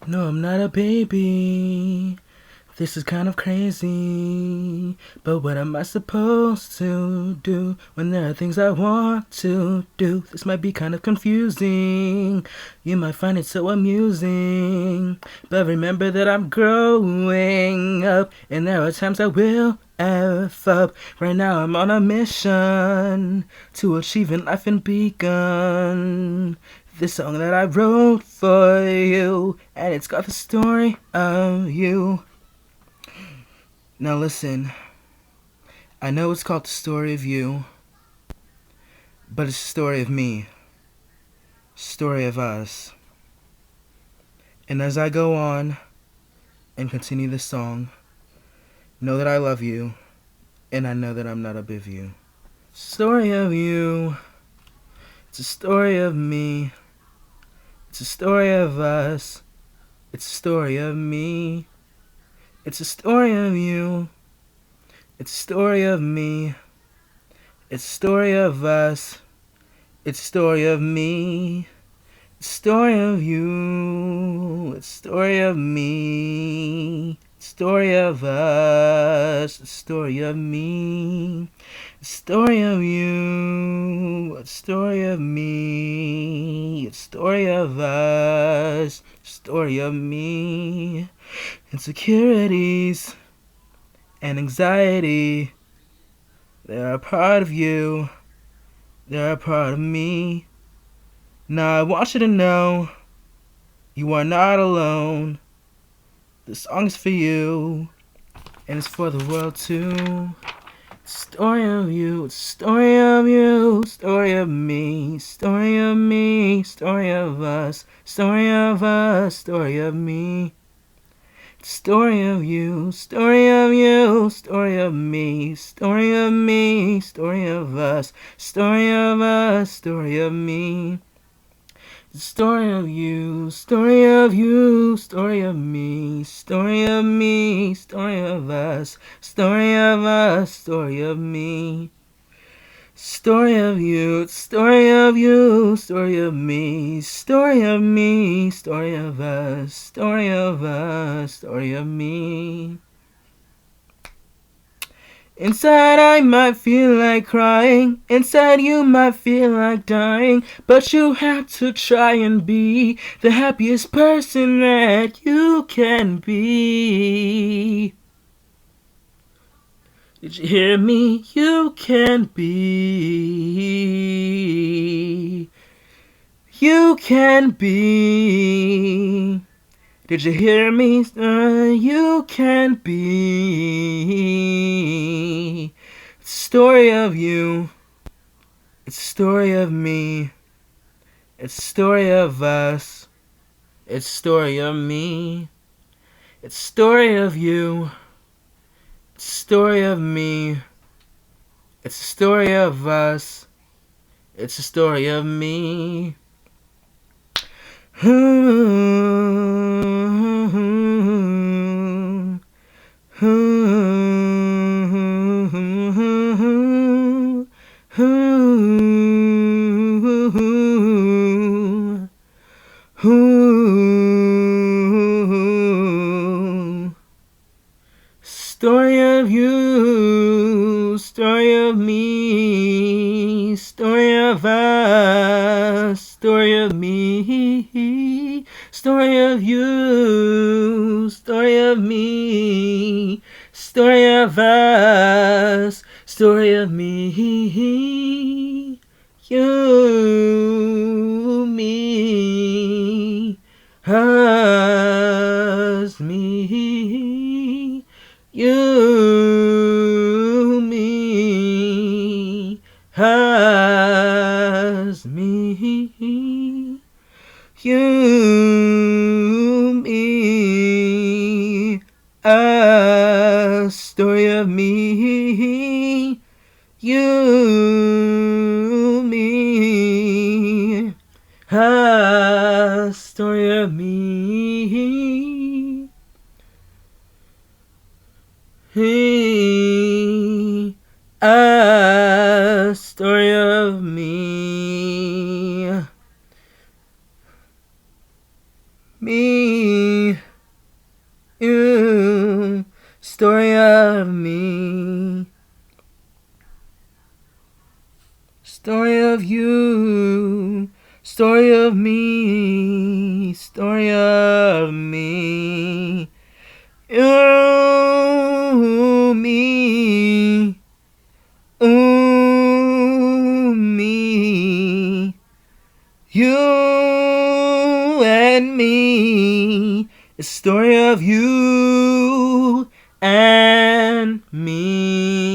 No, I'm not a baby. This is kind of crazy. But what am I supposed to do when there are things I want to do? This might be kind of confusing. You might find it so amusing. But remember that I'm growing up, and there are times I will F up. Right now I'm on a mission to achieve in life and begun. This song that I wrote for you, and it's got the story of you. Now listen, I know it's called the story of you, but it's the story of me, story of us. And as I go on and continue this song, know that I love you, and I know that I'm not above you. Story of you, it's a story of me, it's a story of us, it's a story of me, it's a story of you, it's a story of me, it's a story of us, it's a story of me, it's a story of you, it's a story of me, it's a story of us, it's a story of me, it's a story of you, it's a story of me, it's a story of us, it's a story of me. Insecurities and anxiety, they're a part of you, they're a part of me. Now I want you to know, you are not alone. This song's for you, and it's for the world too. Story of you, it's a story of you, story of me, story of me, story of us, story of us, story of me. Story of you, story of you, story of me, story of me, story of us, story of us, story of me. Story of you, story of you, story of me, story of me, story of us, story of us, story of me. Story of you, story of you, story of me, story of me, story of us, story of us, story of me. Inside I might feel like crying, inside you might feel like dying, but you have to try and be the happiest person that you can be. Did you hear me? You can be. You can be. Did you hear me? You can be. It's a story of you. It's a story of me. It's a story of us. It's a story of me. It's a story of you. It's a story of me. It's a story of us. It's a story of me. Story of you, story of me, story of us, story of me, story of you, story of me, story of us, story of me, you, me, us, me. You, me, us, me. You, me, us, story of me. You, me, us, story of me. A story of me. Me, you, story of me, story of you, story of me, story of me, you, me, me, you and me, a story of you and me.